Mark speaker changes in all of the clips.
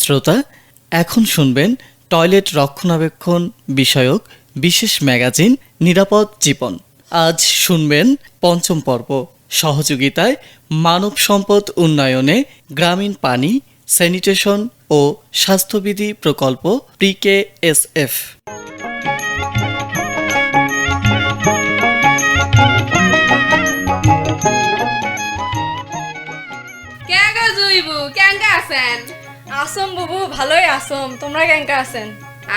Speaker 1: শ্রোতা, এখন শুনবেন টয়লেট রক্ষণাবেক্ষণ বিষয়ক বিশেষ ম্যাগাজিন নিরাপদ জীবন। আজ শুনবেন পঞ্চম পর্ব। সহযোগিতায় মানব সম্পদ উন্নয়নে গ্রামীণ পানি, স্যানিটেশন ও স্বাস্থ্যবিধি প্রকল্প PKSF।
Speaker 2: আসম বুবু, ভালোই আসম। তোমরা কেঙ্কা আছেন?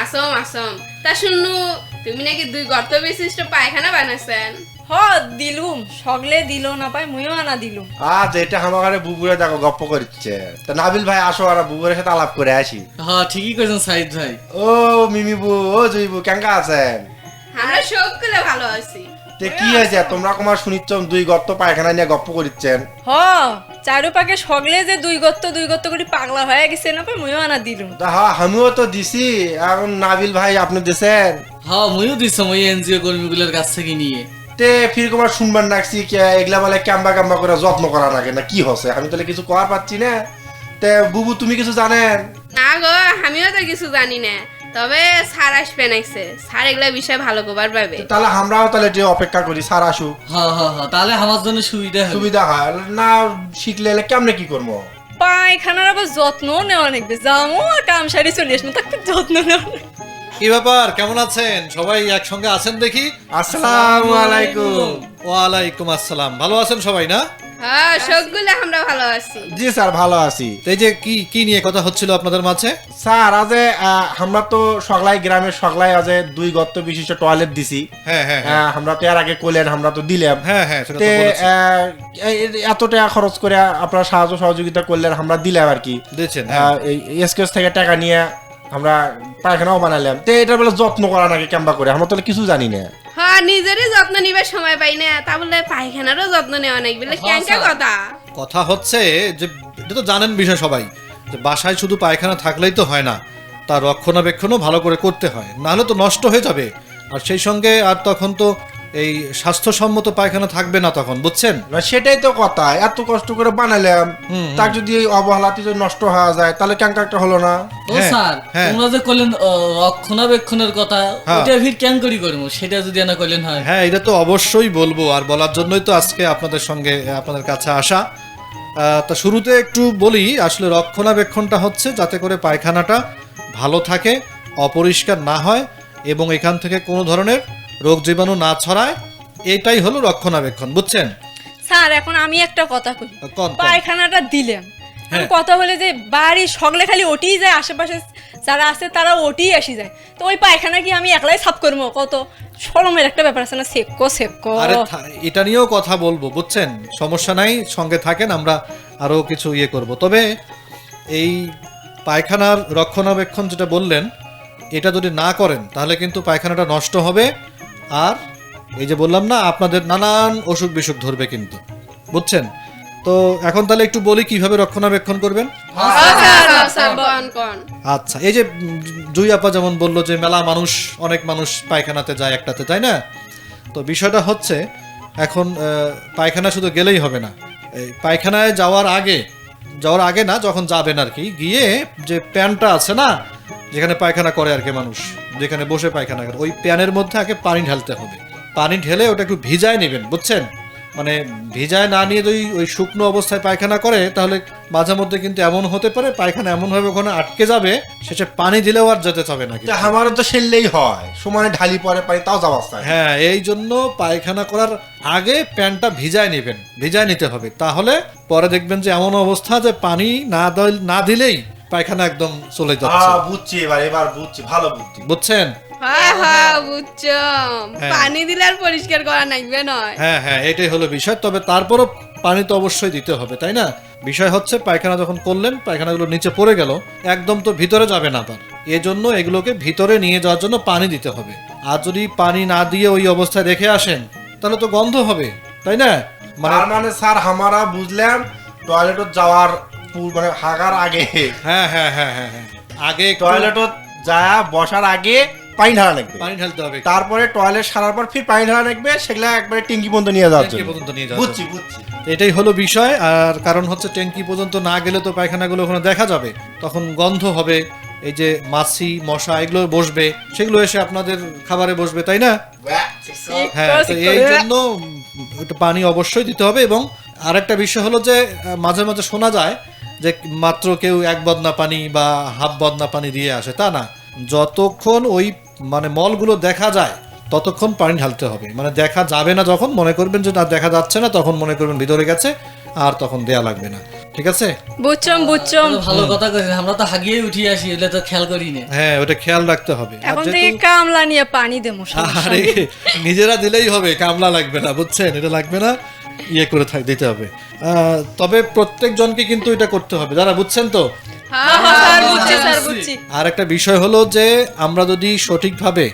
Speaker 3: আসম আসম। তা শুনু তুমি নাকি 2 গর্ত বিশিষ্ট পায়খানা বানাইছেন।
Speaker 2: হ দিলুম, সগলে দিল না পাই মুইও আনা দিলুম।
Speaker 4: আজ এটা আমার বুবুরে দেখো গপ্প করছে। তা নাবিল ভাই আসো, আর বুবুরের সাথে আলাপ করে আসি।
Speaker 1: হ্যাঁ, ঠিকই করেছেন সাইদ ভাই।
Speaker 4: ও মিমি বু, ও জুইবু, কেঙ্কা আছেন?
Speaker 3: আমরা সকলে ভালো আছি।
Speaker 4: তে কি হয়েছে, তোমরা কুমার শুনিচ্ছ 2 গর্ত পায়খানা নিয়ে গপ্প করছেন?
Speaker 2: হ চারুপাকে সগলে যে দুই গত্ত করে পাগলা হয়ে গেছে না পাই মুইও আনা দিলুম।
Speaker 4: তা হ্যাঁ, আমিও তো দিছি। এখন নাবিল ভাই আপনি দিছেন?
Speaker 1: হ্যাঁ, মইও দিছম ওই এনজিও কর্মীগুলোর কাছ থেকে নিয়ে।
Speaker 4: তে ফির কুমার শুনবার নাকছি এগুলা বলে ক্যাম্বা করে যত্ন করা লাগে না, কি হচ্ছে আমি তাহলে কিছু করার পাচ্ছি না। তে বুবু তুমি কিছু জানেন?
Speaker 3: না গো, আমিও তো কিছু জানি না, তবে স্যার আসবে নাইছে। স্যার এগুলা বিষয় ভালো কবার পাবে।
Speaker 4: তাহলে আমরাও তাহলে যে অপেক্ষা করি স্যার আসুক,
Speaker 1: হ্যাঁ হ্যাঁ হ্যাঁ, তাহলে আমার জন্য সুবিধা হবে।
Speaker 4: সুবিধা হয় না। শিখলে এলে কেমনে কি করবো?
Speaker 2: পায়খানার আবার যত্ন নেওয়া লাগবে। যামো আর কাম সারি চলে আসবো, তাকে যত্ন নেওয়া লাগবে।
Speaker 5: কি ব্যাপার, কেমন আছেন সবাই? একসঙ্গে আছেন দেখি।
Speaker 4: আসসালামু আলাইকুম।
Speaker 5: ওয়ালাইকুম আসসালাম। ভালো আছেন সবাই না?
Speaker 3: হ্যাঁ, সকলে আমরা ভালো আছি।
Speaker 4: জি স্যার, ভালো আছি।
Speaker 5: তো এই যে কি কি নিয়ে কথা হচ্ছিল আপনাদের মাঝে?
Speaker 4: স্যার আজ আমরা তো সগলাই গ্রামের সগলাই আজ 2 গর্ত বিশিষ্ট টয়লেট দিছি।
Speaker 5: হ্যাঁ হ্যাঁ হ্যাঁ
Speaker 4: আমরা তো এর আগে কইলেন, আমরা তো দিলাম।
Speaker 5: হ্যাঁ হ্যাঁ, সেটা
Speaker 4: তে
Speaker 5: তো বলেছি।
Speaker 4: এত টাকা খরচ করে আপনারা সাহায্য সহযোগিতা করলেন, আমরা দিলাম আর কি।
Speaker 5: দিয়েছেন, হ্যাঁ।
Speaker 4: এসকেস থেকে টাকা নিয়ে আমরা পায়খানাও বানালাম। তে এটা বলে যত্ন করা নাকি কেমবা করে, আমরা তো কিছু জানি না।
Speaker 3: হ্যাঁ, নিজেরই যত্ন নিবার সময় পাই না, তা বলে পায়খানারও যত্ন নেওয়া নাই বলে কেঙ্কা কথা।
Speaker 5: কথা হচ্ছে যে এটা তো জানেন বিষয় সবাই, যে বাসায় শুধু পায়খানা থাকলেই তো হয় না, তার রক্ষণাবেক্ষণও ভালো করে করতে হয়, নাহলে তো নষ্ট হয়ে যাবে। আর সেই সঙ্গে আর তখন তো এই স্বাস্থ্যসম্মত পায়খানা থাকবে না তখন, বুঝছেন?
Speaker 4: না, সেটাই তো কথা। এত কষ্ট করে বানালাম, তার যদি এই অবহেলাতে যদি নষ্ট হয়ে যায় তাহলে কেঙ্কা একটা হলো না।
Speaker 1: ও
Speaker 5: হ্যাঁ,
Speaker 1: স্যার,
Speaker 5: হ্যাঁ।
Speaker 1: তোমরা যে কইলেন রক্ষণাবেক্ষণের কথা,
Speaker 5: হ্যাঁ।
Speaker 1: ওটা ফির কেন করি করবো, সেটা যদি না কইলেন হয়।
Speaker 5: হ্যাঁ, এটা তো অবশ্যই বলবো, আর বলার জন্যই তো আজকে আপনাদের সঙ্গে আপনাদের কাছে আসা। তা শুরুতে একটু বলি, আসলে রক্ষণাবেক্ষণটা হচ্ছে যাতে করে পায়খানাটা ভালো থাকে, অপরিষ্কার না হয় এবং এখান থেকে কোনো ধরনের রোগ জীবাণু না ছড়ায়, এটাই হলো রক্ষণাবেক্ষণ, বুঝছেন?
Speaker 2: স্যার এখন আমি একটা কথা কই।
Speaker 5: কোন?
Speaker 2: পায়খানাটা দিলাম,
Speaker 5: হ্যাঁ।
Speaker 2: কথা হলে যে বাড়ি সগলে খালি ওটিই যায়, আশেপাশে যারা আছে তারা ওটিই আসি যায়, তো ওই পায়খানা কি আমি একলাই সাফ করবো? কত শরমের একটা ব্যাপার আছে না, সেপকো।
Speaker 5: আরে এটা নিয়েও কথা বলবো, বুঝছেন? সমস্যা নাই, সঙ্গে থাকেন, আমরা আরো কিছু ইয়ে করব। তবে এই পায়খানার রক্ষণাবেক্ষণ যেটা বললেন, এটা যদি না করেন তাহলে কিন্তু পায়খানাটা নষ্ট হবে, আর এই যে বললাম না, আপনাদের নানান অসুখ বিসুখ ধরবে কিন্তু, বুঝছেন? তো এখন তাহলে একটু বলি কিভাবে রক্ষণাবেক্ষণ করবেন।
Speaker 3: কোন
Speaker 5: আচ্ছা, এই যে জুই আপা যেমন বললো যে মেলা মানুষ, অনেক মানুষ পায়খানাতে যায় একটাতে, তাই না? তো বিষয়টা হচ্ছে এখন পায়খানা শুধু গেলেই হবে না, এই পায়খানায় যাওয়ার আগে না, যখন যাবেন আর কি, গিয়ে যে প্যানটা আছে না, যেখানে পায়খানা করে আর কি মানুষ, যেখানে বসে পায়খানা করে, ওই প্যানের মধ্যে আগে পানি ঢালতে হবে। পানি ঢেলে ওটা একটু ভিজায় নেবেন, বুঝছেন? মানে ভিজায় না নিয়ে যদি ওই শুকনো অবস্থায় পায়খানা করে, তাহলে মাঝে মধ্যে কিন্তু এমন হতে পারে পায়খানা এমনভাবে ওখানে আটকে যাবে, শেষে পানি দিলেও আর যেতে হবে না।
Speaker 4: আমারও তো সেললেই হয়, সমানে ঢালি পরে পানি তাও যাওয়া।
Speaker 5: হ্যাঁ, এই জন্য পায়খানা করার আগে প্যানটা ভিজায় নিতে হবে, তাহলে পরে দেখবেন যে এমন অবস্থা যে পানি না দিলেই পায়খানা একদম চলে যাচ্ছে।
Speaker 4: বুঝছি, এবার বুঝছি, ভালো বুঝছি,
Speaker 5: বুঝছেন?
Speaker 3: হ্যাঁ বুঝছো,
Speaker 5: হ্যাঁ।
Speaker 3: পানি দিলে আর পরিষ্কার করা নাইবে নয়।
Speaker 5: হ্যাঁ হ্যাঁ, এটাই হলো বিষয়। তবে তারপরও পানি তো অবশ্যই দিতে হবে, তাই না? বিষয় হচ্ছে পায়খানা যখন করলেন, পায়খানাগুলো নিচে পড়ে গেল, একদম তো ভিতরে যাবে না, আবার এজন্য এগুলোকে ভিতরে নিয়ে যাওয়ার জন্য পানি দিতে হবে। আর যদি পানি না দিয়ে ওই অবস্থায় রেখে আসেন, তাহলে তো গন্ধ হবে, তাই না?
Speaker 4: মানে স্যার আমরা বুঝলাম টয়লেটত যাওয়ার মানে হাগার আগে,
Speaker 5: হ্যাঁ হ্যাঁ হ্যাঁ হ্যাঁ হ্যাঁ, আগে
Speaker 4: টয়লেটত যা বসার আগে পানি ঢালা লাগবে,
Speaker 5: পানি ঢালতে হবে,
Speaker 4: তারপরে টয়লেট সারার পর ফির পানি ঢালা লাগবে, সেগুলা একবারে ট্যাঙ্কি পর্যন্ত নিয়ে যাওয়ার
Speaker 5: ট্যাঙ্কি
Speaker 4: জন্য।
Speaker 5: পর্যন্ত নিয়ে যাওয়া
Speaker 4: বুঝছি
Speaker 5: যাবে।
Speaker 4: বুঝছি।
Speaker 5: এটাই হলো বিষয়। আর কারণ হচ্ছে ট্যাঙ্কি পর্যন্ত না গেলে তো পায়খানাগুলো ওখানে দেখা যাবে, তখন গন্ধ হবে, এই যে মাছি মশা এগুলো বসবে, সেগুলো এসে আপনাদের খাবারে বসবে, তাই না? হ্যাঁ, তো এই জন্য একটু পানি অবশ্যই দিতে হবে। এবং আরেকটা বিষয় হলো যে মাঝে মাঝে শোনা যায় যে মাত্র কেউ এক বদনা পানি বা হাফ বদনা পানি দিয়ে আসে, তা না, যতক্ষণ ওই মানে মলগুলো দেখা যায় ততক্ষণ পানি ঢালতে হবে। মানে দেখা যাবে না যখন মনে করবেন যে না দেখা যাচ্ছে না, তখন মনে করবেন ভিতরে গেছে, আর তখন দেয়া লাগবে না, ঠিক আছে?
Speaker 2: বুঝছম
Speaker 1: তো ভালো কথা কইছেন, আমরা তো হাগিয়ে উঠি আসি, এলে তো খেয়াল করি না।
Speaker 5: হ্যাঁ, ওটা খেয়াল রাখতে হবে। আর
Speaker 2: এখন
Speaker 5: যেহেতু-
Speaker 2: থেকে কামলা নিয়ে পানি দেবো, সমস্যা
Speaker 5: আরে
Speaker 2: নেই।
Speaker 5: নিজেরা দিলেই হবে, কামলা লাগবে না, বুঝছেন? এটা লাগবে না, ইয়ে করে দিতে হবে। তবে প্রত্যেক জনকে কিন্তু এটা করতে হবে, যারা বুঝছেন তো।
Speaker 2: হ্যাঁ, হ্যাঁ, স্যার বুঝছি, স্যার বুঝছি।
Speaker 5: আর একটা বিষয় হলো যে আমরা যদি সঠিকভাবে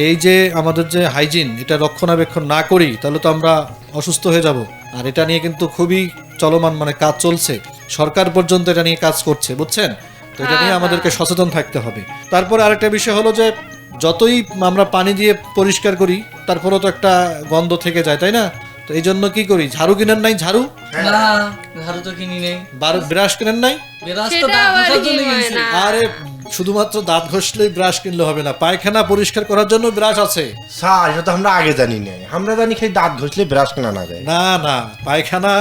Speaker 5: এই যে আমাদের যে হাইজিন এটা রক্ষণাবেক্ষণ না করি, তাহলে তো আমরা অসুস্থ হয়ে যাব। আর এটা নিয়ে কিন্তু খুবই চলমান মানে কাজ চলছে, সরকার পর্যন্ত এটা নিয়ে কাজ করছে, বুঝছেন? তো এটা নিয়ে আমাদেরকে সচেতন থাকতে হবে। তারপরে আরেকটা বিষয় হলো যে যতই আমরা পানি দিয়ে পরিষ্কার করি, তারপরেও তো একটা গন্ধ থেকে যায়, তাই না? তো এই জন্য কি করি, ঝাড়ু কিনেন নাই? ঝাড়ু
Speaker 1: না, ঝাড়ু তো কিনি নেই।
Speaker 5: ব্রাশ কিনেন নাই?
Speaker 1: বিরাজ তো
Speaker 3: সেটা
Speaker 1: দাঁত
Speaker 3: আবার
Speaker 1: ঘষার
Speaker 3: কি
Speaker 1: জন্য
Speaker 3: হয়
Speaker 1: কিনছি।
Speaker 3: না?
Speaker 5: আরে শুধুমাত্র দাঁত ঘষলেই ব্রাশ কিনলে হবে না, পায়খানা পরিষ্কার করার জন্য ব্রাশ আছে।
Speaker 4: স্যার এটা তো আমরা আগে জানি না, আমরা জানি খালি দাঁত ঘষলে ব্রাশ কেনা না যায়।
Speaker 5: না না, পায়খানা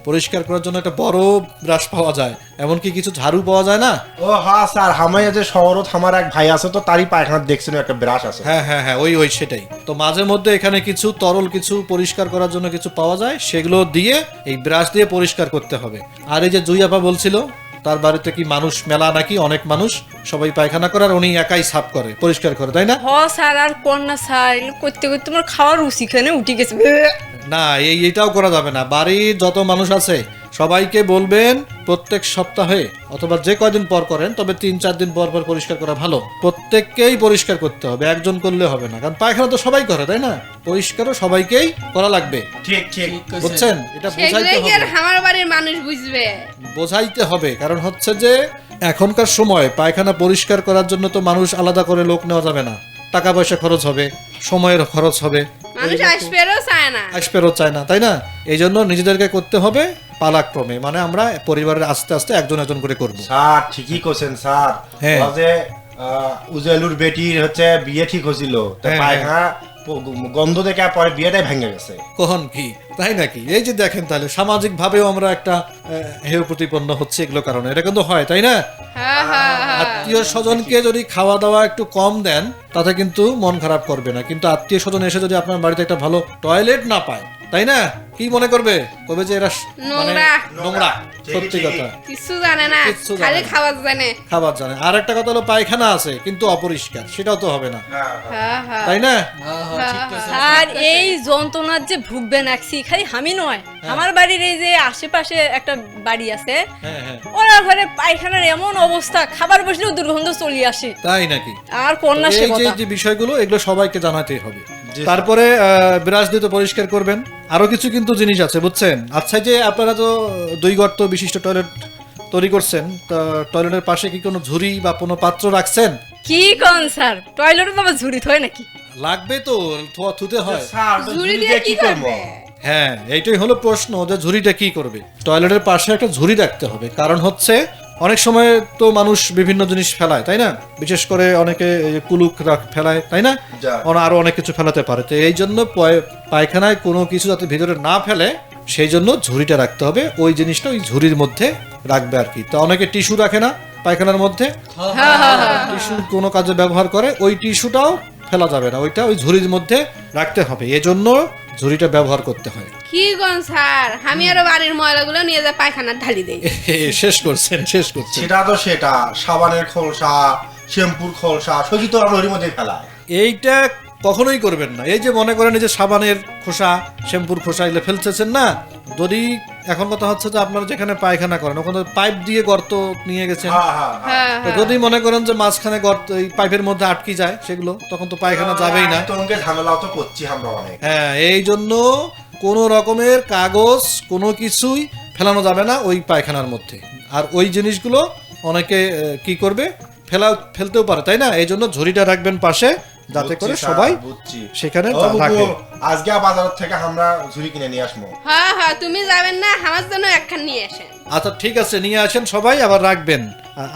Speaker 5: পরিষ্কার করার জন্য একটা বড় ব্রাশ পাওয়া যায়, এমনকি কিছু ঝাড়ু পাওয়া যায় না?
Speaker 4: ও হ্যাঁ স্যার, আমার যে শহরত আমার এক ভাই আছে, তো তারই পায়খানা দেখছেন একটা ব্রাশ আছে।
Speaker 5: হ্যাঁ হ্যাঁ হ্যাঁ, ওই সেটাই। তো মাঝে মধ্যে এখানে কিছু তরল কিছু পরিষ্কার করার জন্য কিছু পাওয়া যায়, সেগুলো দিয়ে এই ব্রাশ দিয়ে পরিষ্কার করতে হবে। আর এই যে জুই আপা বলছিল তার বাড়িতে কি মানুষ মেলা নাকি, অনেক মানুষ, সবাই পায়খানা করে আর উনি একাই সাফ করে, পরিষ্কার করে, তাই না?
Speaker 2: হ স্যার, আর কন্যা স্যার, এগুলো করতে করতে তোমার খাওয়ার রুচি খানে উঠে গেছে।
Speaker 5: না, এইটাও করা যাবে না। বাড়ির যত মানুষ আছে সবাইকে বলবেন প্রত্যেক সপ্তাহে অথবা যে কয়দিন পর করেন, তবে 3-4 দিন পর পর পরিষ্কার করা ভালো। প্রত্যেককেই পরিষ্কার করতে হবে, একজন করলে হবে না, কারণ পায়খানা তো সবাই করে, তাই না? পরিষ্কারও সবাইকেই করা লাগবে,
Speaker 4: ঠিক ঠিক।
Speaker 1: ঠিক কইছেন।
Speaker 5: বুঝছেন? এটা
Speaker 3: সেগুলো
Speaker 5: বোঝাইতে
Speaker 3: কি আর
Speaker 5: হবে,
Speaker 3: আমার বাড়ির মানুষ বুঝবে?
Speaker 5: বোঝাইতে হবে। কারণ হচ্ছে যে এখনকার সময় পায়খানা পরিষ্কার করার জন্য তো মানুষ আলাদা করে লোক নেওয়া যাবে না, টাকা পয়সা খরচ হবে, সময়ের খরচ হবে,
Speaker 3: মানুষ আসবেরও চায় না।
Speaker 5: আসবেরও চায় না, তাই না? এই জন্য নিজেদেরকে করতে হবে পালাক্রমে, মানে আমরা পরিবারের আস্তে আস্তে একজন একজন করে করব।
Speaker 4: স্যার ঠিকই করছেন স্যার।
Speaker 5: হ্যাঁ।
Speaker 4: ও যে উজালুর বেটির হচ্ছে বিয়ে ঠিক হয়েছিল, তো
Speaker 5: হ্যাঁ,
Speaker 4: পায়খানা গন্ধ দেখে পরে বিয়েটাই ভেঙে গেছে।
Speaker 5: কখন কি, তাই নাকি? এই যে দেখেন, তাহলে সামাজিক ভাবেও আমরা একটা হেয় প্রতিপন্ন হচ্ছে এগুলো কারণে, এটা কিন্তু হয়, তাই না?
Speaker 3: হ্যাঁ হ্যাঁ হ্যাঁ।
Speaker 5: আত্মীয় স্বজনকে যদি খাওয়া দাওয়া একটু কম দেন, তাতে কিন্তু মন খারাপ করবে না, কিন্তু আত্মীয় স্বজন এসে যদি আপনার বাড়িতে একটা ভালো টয়লেট না পায়, তাই না, কি মনে করবে? কবে যে এরা মানে
Speaker 3: নোংরা।
Speaker 5: নোংরা,
Speaker 4: ঠিকই,
Speaker 5: সত্যি
Speaker 4: ঠিকই।
Speaker 5: কথা,
Speaker 3: কিছু জানে না,
Speaker 5: কিচ্ছু জানে
Speaker 3: খালি
Speaker 5: না।
Speaker 3: খাবার জানে।
Speaker 5: খাবার জানে। আর একটা কথা হলো পায়খানা আছে কিন্তু অপরিষ্কার, সেটাও তো হবে না,
Speaker 3: হ্যাঁ হ্যাঁ।
Speaker 5: তাই না?
Speaker 1: হ্যাঁ, হ্যাঁ, ঠিক কইছেন।
Speaker 2: আর এই যন্ত্রণার যে ভুগবেন একসি, খালি আমি নয়, আমার বাড়ির এই যে আশেপাশে একটা বাড়ি আছে,
Speaker 5: হ্যাঁ হ্যাঁ,
Speaker 2: ওরা ঘরে পায়খানার এমন অবস্থা, খাবার বসলেও দুর্গন্ধ চলে আসে।
Speaker 5: তাই নাকি?
Speaker 2: আর কন্যা সে
Speaker 5: এই যে
Speaker 2: কথা।
Speaker 5: যে বিষয়গুলো, এগুলো সবাইকে জানাতেই হবে।
Speaker 4: জি,
Speaker 5: তারপরে ব্রাশ দিয়ে তো পরিষ্কার করবেন। আরো কিছু কিন্তু জিনিস আছে, বুঝছেন? আচ্ছা, যে আপনারা তো 2 গর্ত বিশিষ্ট টয়লেট তৈরি করছেন, তা টয়লেটের পাশে কি কোনো ঝুড়ি বা কোনো পাত্র রাখছেন?
Speaker 2: কি কন স্যার, টয়লেটে তো আবার ঝুড়ি হয় নাকি?
Speaker 5: লাগবে তো, থুতে হয়।
Speaker 4: স্যার তো
Speaker 3: ঝুড়ি
Speaker 4: ঝুড়ি
Speaker 3: দিয়ে
Speaker 4: দিয়ে
Speaker 3: কি
Speaker 4: কি করবো?
Speaker 3: করবে?
Speaker 5: হ্যাঁ, এইটাই হলো প্রশ্ন, যে ঝুড়িটা কি করবে। টয়লেটের পাশে একটা ঝুড়ি রাখতে হবে, কারণ হচ্ছে অনেক সময় তো মানুষ বিভিন্ন জিনিস ফেলায়, তাই না? বিশেষ করে অনেকে এই যে কুলুক ফেলায়, তাই না?
Speaker 4: যা।
Speaker 5: আরো অনেক কিছু ফেলাতে পারে। তো এই জন্য পায়খানায় কোনো কিছু যাতে ভিতরে না ফেলে, সেই জন্য ঝুড়িটা রাখতে হবে। ওই জিনিসটা ওই ঝুড়ির মধ্যে রাখবে আর কি। তো অনেকে টিস্যু রাখে না পায়খানার মধ্যে, টিস্যু কোনো কাজে ব্যবহার করে, ওই টিস্যুটাও ফেলা যাবে না, ওইটা ওই ঝুড়ির মধ্যে রাখতে হবে। এজন্য ঝুড়িটা ব্যবহার করতে হয়।
Speaker 3: কি গন স্যার, আমি আরো বাড়ির ময়লাগুলো নিয়ে যা পায়খানার ঢালি দেই।
Speaker 5: শেষ করছেন, শেষ করছেন।
Speaker 4: সেটা তো সেটা, সাবানের খোলসা, শ্যাম্পুর খোলসা সবই তো আমরা ওর মধ্যে ফেলায়।
Speaker 5: এইটা কখনোই করবেন না। এই যে মনে করেন এই যে সাবানের খোসা, শ্যাম্পুর খোসা এগুলো ফেলতেছেন না, যদি এখন কথা হচ্ছে যে আপনারা যেখানে পায়খানা করেন ওখানে পাইপ দিয়ে গর্ত নিয়ে গেছেন,
Speaker 4: হ্যাঁ হ্যাঁ হ্যাঁ।
Speaker 3: হ্যাঁ
Speaker 5: তো যদি মনে করেন যে মাঝখানে গর্ত এই পাইপের মধ্যে আটকে যায়, সেগুলো তখন তো পায়খানা যাবেই না।
Speaker 4: তোমাকে ঝামেলাও তো করছি আমরা অনেক।
Speaker 5: হ্যাঁ, এই জন্য কোনো রকমের কাগজ কোনো কিছুই ফেলানো যাবে না ওই পায়খানার মধ্যে। আর ওই জিনিসগুলো অনেকে কি করবে, ফেলতেও পারে, তাই না? এই জন্য ঝুড়িটা রাখবেন পাশে, যাতে করে
Speaker 4: বুঝছি,
Speaker 5: সবাই
Speaker 4: স্যার, বুঝছি।
Speaker 5: সেখানে
Speaker 4: ও বুবু,
Speaker 5: রাখে।
Speaker 4: আজকে বাজার থেকে আমরা ঝুড়ি কিনে নিয়ে আসবো।
Speaker 3: হ্যাঁ হ্যাঁ তুমি যাবেন না, আমার জন্য একখান নিয়ে আসেন।
Speaker 5: আচ্ছা ঠিক আছে, নিয়ে আসেন সবাই, আবার রাখবেন।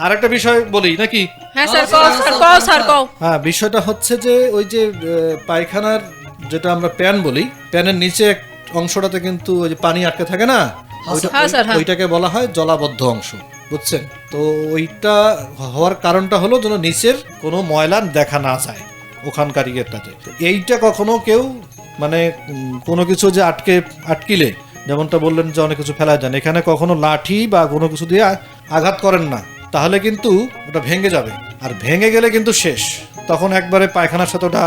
Speaker 5: আর একটা বিষয় বলি নাকি?
Speaker 2: হ্যাঁ স্যার কও স্যার কও স্যার কও।
Speaker 5: হ্যাঁ, বিষয়টা হচ্ছে যে ওই যে পায়খানার যেটা আমরা প্যান বলি, প্যানের নিচে এক অংশটাতে কিন্তু ওই যে পানি আটকে থাকে না,
Speaker 2: হ্যাঁ স্যার, হ্যাঁ।
Speaker 5: ওইটাকে বলা হয় জলাবদ্ধ অংশ, বুঝছেন? তো ওইটা হওয়ার কারণটা হলো যেন নিচের কোনো ময়লা দেখা না যায় ওখানকার ইয়েটাতে। এইটা কখনো কেউ মানে কোনো কিছু যে আটকিলে, যেমনটা বললেন যে অনেক কিছু ফেলা যায়, এখানে কখনো লাঠি বা কোনো কিছু দিয়ে আঘাত করেন না, তাহলে কিন্তু ওটা ভেঙে যাবে। আর ভেঙে গেলে কিন্তু শেষ, তখন একবারে পায়খানার সাথে ওটা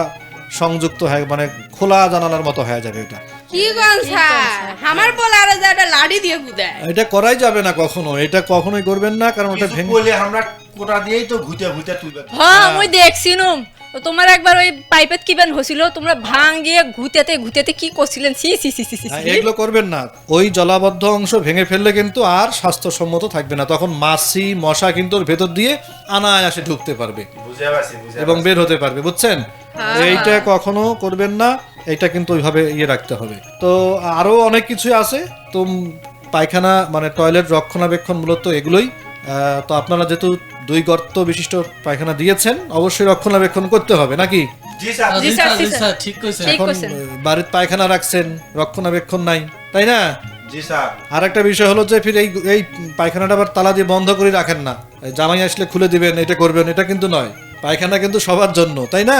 Speaker 5: সংযুক্ত হয়, মানে খোলা জানালার মতো হয়ে যাবে ওটা।
Speaker 3: কি কোন স্যার, আমার বলে আরো যা একটা লাড়ি দিয়ে গুদায়।
Speaker 5: এটা করাই যাবে না কখনো, এটা কখনোই করবেন না, কারণ ওটা
Speaker 4: কিছু
Speaker 5: ভেঙে
Speaker 4: বলে আমরা কোটা দিয়েই তো ঘুতে ঘুতে তুলবে।
Speaker 2: হ্যাঁ আমি দেখছিলাম তো তোমার একবার ওই পাইপের কি বেন হছিল, তোমরা ভাঙিয়ে ঘুতেতে ঘুতেতে কি করছিলেন, সি সি সি সি সি।
Speaker 5: এগুলো করবেন না। ওই জলাবদ্ধ অংশ ভেঙে ফেললে কিন্তু আর স্বাস্থ্যসম্মত থাকবে না, তখন মাছি মশা কিন্তু ওর ভেতর দিয়ে আনায়াসে ঢুকতে পারবে
Speaker 4: বুঝে পারছি, বুঝে
Speaker 5: এবং
Speaker 4: পারছি।
Speaker 5: বের হতে পারবে, বুঝছেন? এইটা কখনো করবেন না, এইটা কিন্তু ওইভাবে রাখতে হবে। তো আরো অনেক কিছুই আছে, তো পায়খানা মানে টয়লেট রক্ষণাবেক্ষণ মূলত এগুলোই। তো আপনারা যেহেতু 2 গর্ত বিশিষ্ট পায়খানা দিয়েছেন, অবশ্যই রক্ষণাবেক্ষণ করতে হবে নাকি?
Speaker 4: জি স্যার।
Speaker 2: জি স্যার, জি
Speaker 1: জি
Speaker 2: স্যার।
Speaker 1: স্যার, ঠিক কইছেন।
Speaker 2: ঠিক
Speaker 5: এখন
Speaker 2: কইছেন।
Speaker 5: বাড়ির পায়খানা রাখছেন, রক্ষণাবেক্ষণ নাই, তাই না?
Speaker 4: জি স্যার।
Speaker 5: আর একটা বিষয় হলো যে ফির এই পায়খানাটা আবার তালা দিয়ে বন্ধ করে রাখেন না, এই জামাই আসলে খুলে দিবেন, এটা করবেন, এটা কিন্তু নয়। পায়খানা কিন্তু সবার জন্য, তাই না?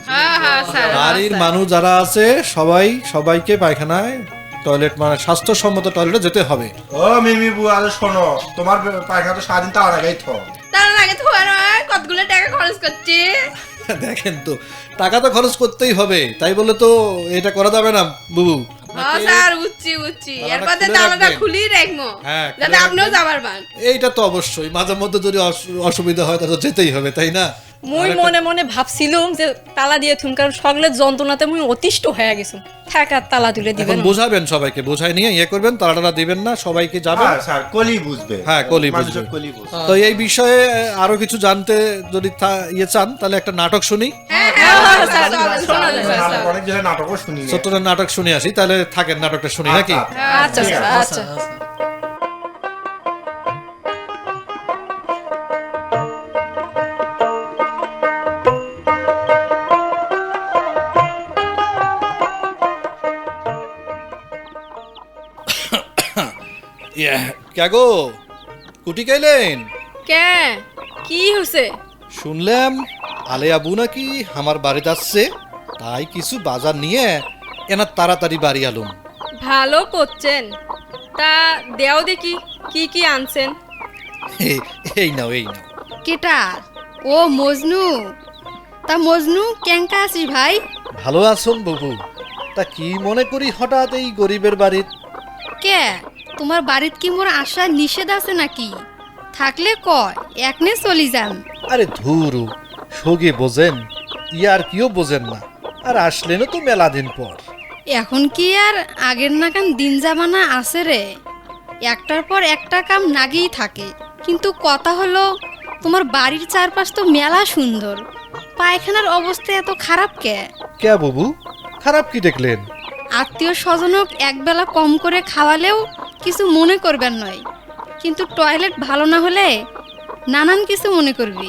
Speaker 3: হ্যাঁ হ্যাঁ স্যার।
Speaker 5: বাড়ির মানুষ যারা আছে সবাইকে পায়খানায় টয়লেট মানে স্বাস্থ্যসম্মত টয়লেটে যেতে হবে।
Speaker 4: ও মিমি বুয়া, আরে শোনো, তোমার পায়খানা তো সারাদিন তার আগেই থ।
Speaker 3: তার আগে তো আর কতগুলো টাকা খরচ করছি।
Speaker 5: দেখেন তো, টাকা তো খরচ করতেই হবে, তাই বলে তো এটা করা যাবে না বুবু।
Speaker 3: হ্যাঁ স্যার, বুঝছি বুঝছি।
Speaker 5: তালাটা
Speaker 3: এরপর
Speaker 5: খুলে
Speaker 3: তালাটা
Speaker 5: রাখবেন।
Speaker 3: খুলি রাখবো,
Speaker 5: হ্যাঁ, খুলে
Speaker 3: যাতে আপনিও
Speaker 5: রাখবেন।
Speaker 3: যাবার পান।
Speaker 5: এইটা তো অবশ্যই, মাঝে মধ্যে যদি অসুবিধা হয় তা তো যেতেই হবে, তাই না?
Speaker 2: মুই মনে মনে ভাবছিলাম যে তালা দিয়ে থুন, কারণ সকলের যন্ত্রণাতে মুই অতিষ্ঠ হয়ে গেছি। থাকার তালা তুলে
Speaker 5: এখন
Speaker 2: দিবেন।
Speaker 5: বোঝাবেন সবাইকে, বোঝাই নিয়ে করবেন, তাড়াতাড়ি দিবেন না, সবাইকে যাবেন।
Speaker 4: হ্যাঁ স্যার, কলি বুঝবে।
Speaker 5: হ্যাঁ, কলি বুঝবে।
Speaker 4: মানুষের কলি বুঝবে।
Speaker 5: তো এই বিষয়ে আরো কিছু জানতে যদি চান, তাহলে একটা নাটক শুনি,
Speaker 3: হ্যাঁ হ্যাঁ হ্যাঁ, স্যার, চলেন,
Speaker 2: শোনা
Speaker 3: চলেন,
Speaker 2: যায়,
Speaker 3: স্যার।
Speaker 4: অনেক দিনের নাটকও শুনি।
Speaker 5: ছোট্ট একটা নাটক শুনে আসি, তাহলে থাকেন, নাটকটা শুনি নাকি?
Speaker 2: আচ্ছা
Speaker 4: ঠিক
Speaker 2: স্যার,
Speaker 4: আছে।
Speaker 2: আচ্ছা।
Speaker 5: কে গো, কুটি গাইলেন?
Speaker 2: কে কি হইছে?
Speaker 5: শুনলাম আলে আবু নাকি আমার বাড়িতে আসছে, তাই কিছু বাজার নিয়ে এনার তাড়াতাড়ি বাড়ি আলুম।
Speaker 2: ভালো করছেন, তা দেও দেখি কি কি আনছেন।
Speaker 5: এই নাও, এই নাও।
Speaker 6: কেটা? ও মজনু। তা মজনু কেঙ্কা আছিস ভাই?
Speaker 5: ভালো আছেন বাবু? তা কি মনে করি হঠাৎ এই গরিবের বাড়ির?
Speaker 6: কে তোমার বাড়িত কি মোর আসা নিষেধ আছে নাকি? থাকলে কয় একনে চলি যান।
Speaker 5: আরে ধুরু, সগে বোঝেন, ইয়ার কিও বোঝেন না, আর আসলেনও তো মেলা দিন পর।
Speaker 6: এখন কি আর আগের নাকান দিন জামানা আছে রে? একটার পর একটা কাম নাগেই থাকে, কিন্তু কথা হলো তোমার বাড়ির চারপাশ তো মেলা সুন্দর, পায়খানার অবস্থা এত খারাপ কে?
Speaker 5: কে বাবু, খারাপ কি দেখলেন?
Speaker 6: আত্মীয় স্বজনক একবেলা কম করে খাওয়ালেও কিছু মনে করবেন নয়, কিন্তু টয়লেট ভালো না হলে নানান কিছু মনে করবি।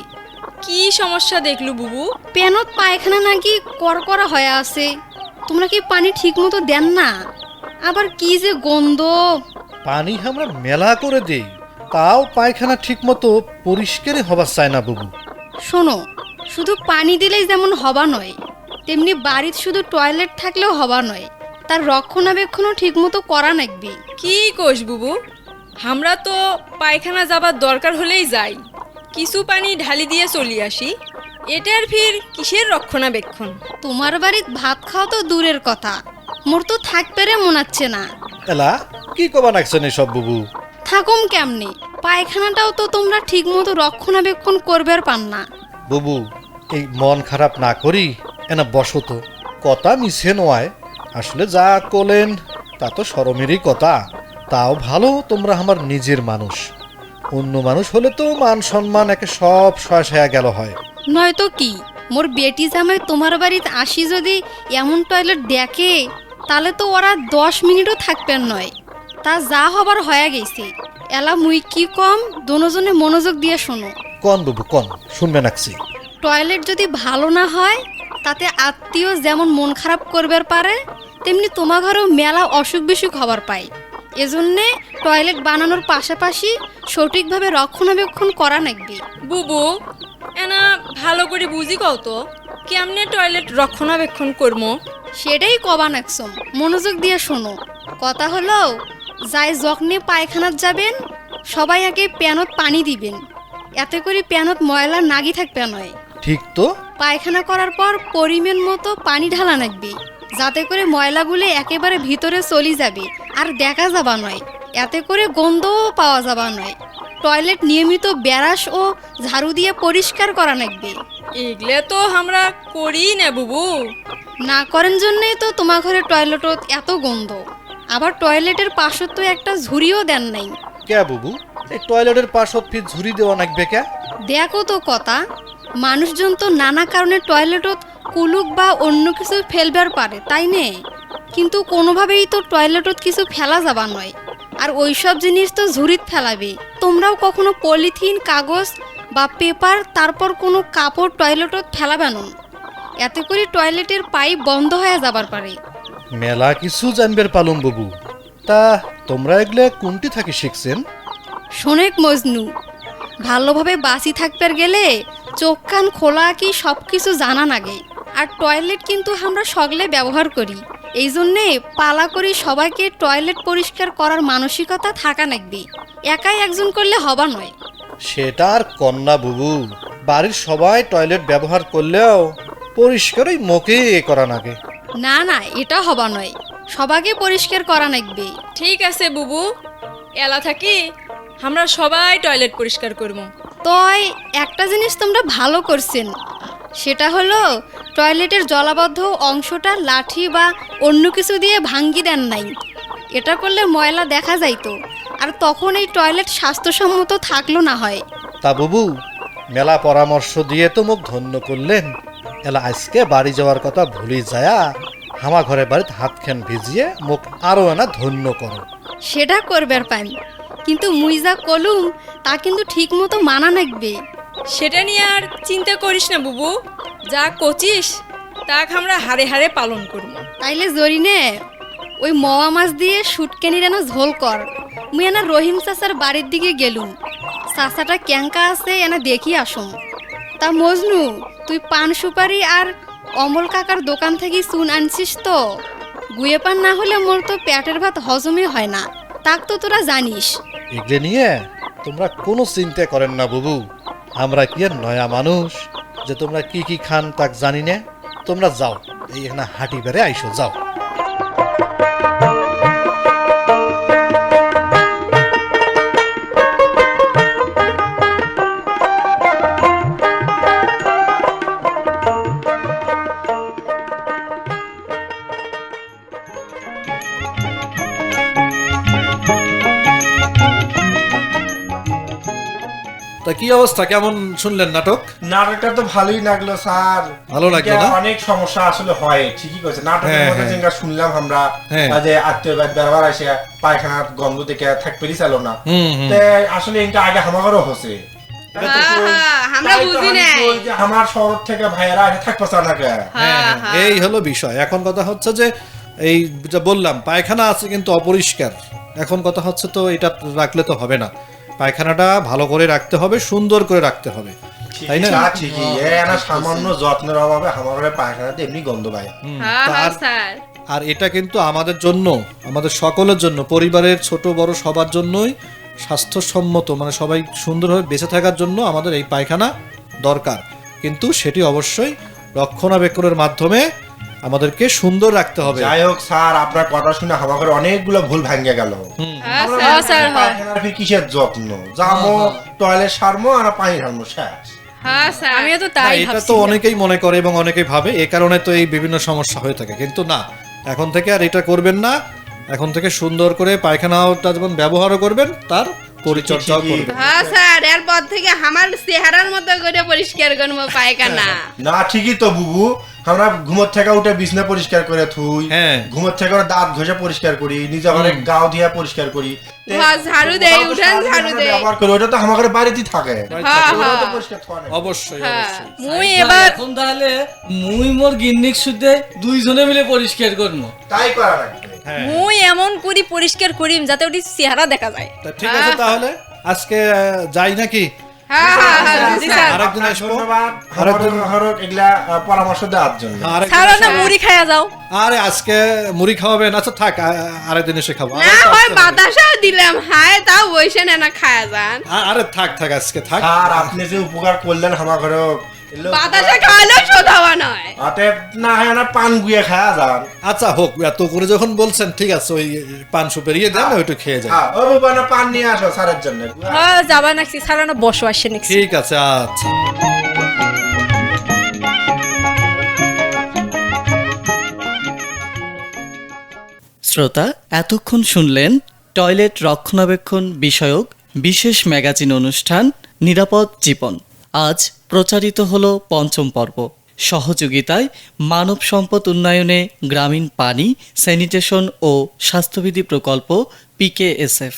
Speaker 2: কি সমস্যা দেখলু বুবু?
Speaker 6: পেনত পায়খানা নাকি করকরা হয়ে আছে, তোমরা কি পানি ঠিক মতো দেন না? আবার কি যে গন্ধ!
Speaker 5: পানি আমরা মেলা করে দেই, তাও পায়খানা ঠিক মতো পরিষ্কারই হবার চায় না বাবু।
Speaker 6: শোনো, শুধু পানি দিলেই যেমন হবা নয়, তেমনি বাড়ির শুধু টয়লেট থাকলেও হবা নয়, তার রক্ষণাবেক্ষণও ঠিক মতো করা নাকবি।
Speaker 2: কি কোষ বুবু, আমরা তো পায়খানা যাবার দরকার হলেই যাই, কিছু পানি ঢালি দিয়ে চলি আসি, এটার ফির কিসের রক্ষণাবেক্ষণ?
Speaker 6: তোমার বাড়িত ভাত খাওয়া তো দূরের কথা, মোর তো থাকতে রে মনাচ্ছে না।
Speaker 5: এলা কি কবা নাকছেন এসব বাবু?
Speaker 6: থাকুম কেমনে? পায়খানাটাও তো তোমরা ঠিক মতো রক্ষণাবেক্ষণ করবার পান না।
Speaker 5: বাবু, এই মন খারাপ না করি, এনা বসত কথা মিছে নয়, আসলে যা করলেন তা তো শরমেরই কথা। তাও ভালো তোমরা আমার নিজের মানুষ, অন্য মানুষ হলে তো মান সম্মান একে সব সয়া গেল হয়।
Speaker 6: নয়তো কি, মোর বেটি জামাই তোমার বাড়িতে আসি যদি এমন টয়লেট দেখে তাহলে তো ওরা 10 মিনিটও থাকবেন নয়। তা যা হবার হয়ে গেছে। এলা মুই কি কম, দোনোজনে মনোযোগ দিয়ে শোনো।
Speaker 5: কন বাবু কন, শুনবে নাকছি।
Speaker 6: টয়লেট যদি ভালো না হয় তাতে আত্মীয় যেমন মন খারাপ করবার পারে, তেমনি তোমার ঘরেও মেলা অসুখ বিসুখ হবার পায়। এজন্যে টয়লেট বানানোর পাশাপাশি সঠিকভাবে রক্ষণাবেক্ষণ করা লাগবে।
Speaker 2: বুবু এনা ভালো করে বুঝি কও তো কেমনে টয়লেট রক্ষণাবেক্ষণ করবো?
Speaker 6: সেটাই কবা নাকসম, মনোযোগ দিয়ে শোনো। কথা হলো, যাই যখনে পায়খানাত যাবেন সবাই আগে প্যানত পানি দিবেন, এতে করে প্যানত ময়লা নাগি থাকবে নয়।
Speaker 5: ঠিক তো।
Speaker 6: পায়খানা করার পর পরিমাণ মতো পানি ঢালা লাগবে, যাতে করে ময়লাগুলো একেবারে ভিতরে চলে যাবে আর দেখা যাবা নয়, এতে করে গন্ধও পাওয়া যাবা নয়। টয়লেট নিয়মিত ব্রাশ ও ঝাড়ু দিয়ে পরিষ্কার করা লাগবে।
Speaker 2: এগুলো তো আমরা করি না বুবু।
Speaker 6: না করেন জন্যই তো তোমার ঘরে টয়লেটত এত গন্ধ। আবার টয়লেটের পাশে তো একটা ঝুড়িও দেন নাই।
Speaker 5: কে বাবু, এই টয়লেটের পাশত ফির ঝুড়ি দেওয়া নাকবে কে?
Speaker 6: দেখো তো কথা, মানুষজন তো নানা কারণে টয়লেটত কুলুক বা অন্য কিছু ফেলবার পারে, তাই নে? কিন্তু কোনোভাবেই তো টয়লেটত কিছু ফেলা যাবা নয়। আর ওইসব জিনিস তো ঝুড়িত ফেলাবে। তোমরাও কখনো পলিথিন, কাগজ বা পেপার, তারপর কোনো কাপড় টয়লেটত ফেলাবে না, এতে করে টয়লেটের পাইপ বন্ধ হয়ে যাবার পারে।
Speaker 5: মেলা কিছু জানবার পালুম বাবু। তা তোমরা এগুলো কোনটি থাকি শিখছেন?
Speaker 6: শোনেক মজনু, ভালোভাবে বাঁচি থাকবার গেলে চোখ কান খোলা কি সব কিছু জানা লাগে। আর টয়লেট কিন্তু আমরা সকলে ব্যবহার করি, এই জন্যে পালা করি সবাইকে টয়লেট পরিষ্কার করার মানসিকতা থাকা লাগবে। একাই একজন করলে হবা নয়।
Speaker 5: সেটা আর কন্যা বাবু, বাড়ির সবাই টয়লেট ব্যবহার করলেও পরিষ্কারই মুখে করা নাগে।
Speaker 6: না না, এটা হবা নয়, সবাইকে পরিষ্কার করা লাগবে।
Speaker 2: ঠিক আছে বুবু, এলা থাকি আমরা সবাই টয়লেট পরিষ্কার করবো।
Speaker 6: তয় একটা জিনিস তোমরা ভালো করছেন, সেটা হলো টয়লেটের জলাবদ্ধ অংশটা লাঠি বা অন্য কিছু দিয়ে ভাঙ্গি দেন নাই। এটা করলে ময়লা দেখা যাইতো, আর তখন এই টয়লেট স্বাস্থ্যসম্মত থাকলো না হয়।
Speaker 5: তা বাবু, মেলা পরামর্শ দিয়ে তো মুখ ধন্য করলেন। এলা আজকে বাড়ি যাওয়ার কথা ভুলি যায়া হামা ঘরে বাড়িতে হাতখান ভিজিয়ে মুখ আরো না ধন্য করো।
Speaker 6: সেটা করবার পাই, কিন্তু মুই যা কলুম তা কিন্তু ঠিক মতো মানা লাগবে।
Speaker 2: সেটা নিয়ে আর চিন্তা করিস না বুবু, যা কচিস তাক আমরা হারে হারে পালন করবো।
Speaker 6: তাইলে জরিনে ওই মওয়া মাছ দিয়ে শুটকেনি রানো ঝোল কর। মুই এনা রহিম চাচার বাড়ির দিকে গেলুম, চাচাটা ক্যাঙ্কা আছে এনা দেখি আসুম। তা মজনু, তুই পান সুপারি আর অমল কাকার দোকান থেকে চুন আনছিস তো? গুয়ে পান না হলে মোর তো পেটের ভাত হজমই হয় না, তাক তো তোরা জানিস।
Speaker 5: এগুলো নিয়ে তোমরা কোনো চিন্তা করেন না বাবু। আমরা কি আর নয়া মানুষ যে তোমরা কি কি খান তাক জানি না। তোমরা যাও, এই এখানে হাঁটি বেড়ে আইসো, যাও।
Speaker 7: তা কি অবস্থা, কেমন শুনলেন নাটক?
Speaker 4: নাটকটা তো ভালোই লাগলো স্যার।
Speaker 7: ভালো লাগলো না?
Speaker 4: অনেক সমস্যা আসলে হয়, ঠিকই কইছে। নাটকের
Speaker 7: হ্যাঁ,
Speaker 4: মধ্যে
Speaker 7: হ্যাঁ।
Speaker 4: যেটা শুনলাম আমরা,
Speaker 7: হ্যাঁ।
Speaker 4: যে আত্মীয় ব্যবহার আসে পায়খানার গন্ধ থেকে থাকতেই চাল না।
Speaker 7: হুম।
Speaker 4: তে আসলে এটা আগে আমারও হচ্ছে। এটা তো কই-
Speaker 3: আমরা
Speaker 4: তাই তো
Speaker 3: বুঝি
Speaker 4: আমি
Speaker 3: নাই।
Speaker 4: কই যে আমার শহর থেকে ভাইয়েরা আগে থাকতে চায় না কে?
Speaker 7: হ্যাঁ, এই হলো বিষয়। এখন কথা হচ্ছে যে এই যা বললাম, পায়খানা আছে কিন্তু অপরিষ্কার। এখন কথা হচ্ছে তো এটা রাখলে তো হবে না, পায়খানাটা ভালো করে রাখতে হবে, সুন্দর করে রাখতে হবে, তাই না?
Speaker 4: তা ঠিকই, না সামান্য যত্নের অভাবে আমার পায়খানাতে এমনি গন্ধ পায়।
Speaker 3: হ্যাঁ হ্যাঁ
Speaker 7: তার-
Speaker 3: স্যার।
Speaker 7: আর এটা কিন্তু আমাদের জন্য, আমাদের সকলের জন্য, পরিবারের ছোট বড় সবার জন্যই স্বাস্থ্যসম্মত, মানে সবাই সুন্দরভাবে বেঁচে থাকার জন্য আমাদের এই পায়খানা দরকার। কিন্তু সেটি অবশ্যই রক্ষণাবেক্ষণের মাধ্যমে আমাদেরকে সুন্দর রাখতে হবে।
Speaker 4: যাই হোক স্যার, আপনার কথা শুনে আমার অনেকগুলো ভুল ভাঙ্গে গেল।
Speaker 3: হ্যাঁ
Speaker 4: আমরা
Speaker 3: স্যার।
Speaker 2: স্যার, হয়।
Speaker 4: পায়খানার ফির কিসের যত্ন, যাবো টয়লেট সারমো আর পানি ঢালমো, শেষ।
Speaker 3: হ্যাঁ স্যার।
Speaker 2: আমিও তো
Speaker 7: না,
Speaker 2: তাই
Speaker 7: এটা
Speaker 2: ভাবছি।
Speaker 7: তো অনেকেই মনে করে এবং অনেকেই ভাবে, এ কারণে তো এই বিভিন্ন সমস্যা হয়ে থাকে। কিন্তু না, এখন থেকে আর এটা করবেন না। এখন থেকে সুন্দর করে পায়খানাটা যেমন ব্যবহারও করবেন, তার
Speaker 5: পরিচর্যাও
Speaker 4: ঠিকই।
Speaker 5: করবেন।
Speaker 3: হ্যাঁ স্যার এরপর থেকে আমার চেহারার মতো করে পরিষ্কার করবো পায়খানা।
Speaker 4: না ঠিকই তো বুবু, আমরা ঘুমোর থেকে উঠে বিছনা পরিষ্কার করে থুই,
Speaker 5: হ্যাঁ।
Speaker 4: ঘুমোর থেকে ওরা দাঁত ঘষে পরিষ্কার করি, নিজে ঘরে গাও দিয়া পরিষ্কার করি,
Speaker 3: ঘর ঝাড়ু দেই, উঠান ঝাড়ু দেই।
Speaker 4: ব্যবহার করি, ওটা তো আমাদের বাড়িতেই থাকে।
Speaker 3: হ্যাঁ
Speaker 4: ওটাও তো
Speaker 3: হ্যাঁ
Speaker 4: পরিষ্কার থাকে না।
Speaker 5: অবশ্যই
Speaker 3: হ্যাঁ।
Speaker 5: অবশ্যই।
Speaker 2: মুই এবার
Speaker 1: এখন তাহলে মুই মোর গিন্নিক সুদ্ধে দুইজনে মিলে পরিষ্কার করবো।
Speaker 4: তাই করা লাগবে।
Speaker 5: হ্যাঁ
Speaker 2: মুই এমন করি পরিষ্কার করিম যাতে ওটি চেহারা দেখা যায়।
Speaker 5: তা ঠিক আছে তাহলে আজকে যাই নাকি?
Speaker 3: হ্যাঁ হ্যাঁ হ্যাঁ
Speaker 2: জি স্যার।
Speaker 5: আরেকদিন আসবো।
Speaker 4: ধন্যবাদ
Speaker 5: আরেকদিন
Speaker 4: হরক এগুলা পরামর্শ দেওয়ার জন্য।
Speaker 5: আরেকদিন
Speaker 2: স্যার না
Speaker 5: আসবো।
Speaker 2: মুড়ি খায়া যাও।
Speaker 5: আরে আজকে মুড়ি খাওয়াবেন? আচ্ছা থাক, আরেকদিন এসে খাবো।
Speaker 3: না হয় বাতাসাও দিলাম, হায় তাও বসে না খায়া যান।
Speaker 5: আরে থাক থাক আজকে থাক।
Speaker 4: আর আপনি যে উপকার করলেন আমার ঘরে
Speaker 3: বাতাসা খাওয়ালেও শোধাওয়া নয়।
Speaker 4: অতএব না হয় না পান গুয়ে খাওয়া যান।
Speaker 5: আচ্ছা হোক, এত করে যখন বলছেন ঠিক আছে, ওই পান সুপেরিয়ে দেন, ওইটু খেয়ে যান।
Speaker 4: ও বাবা না পান নিয়ে আসো স্যারের জন্য।
Speaker 2: হ্যাঁ যাবা নাকি স্যার না বসো আসে নাকি।
Speaker 5: ঠিক আছে আচ্ছা।
Speaker 1: শ্রোতা, এতক্ষণ শুনলেন টয়লেট রক্ষণাবেক্ষণ বিষয়ক বিশেষ ম্যাগাজিন অনুষ্ঠান নিরাপদ জীবন। আজ প্রচারিত হলো ৫ম পর্ব। সহযোগিতায় মানব সম্পদ উন্নয়নে গ্রামীণ পানি, স্যানিটেশন ও স্বাস্থ্যবিধি প্রকল্প PKSF।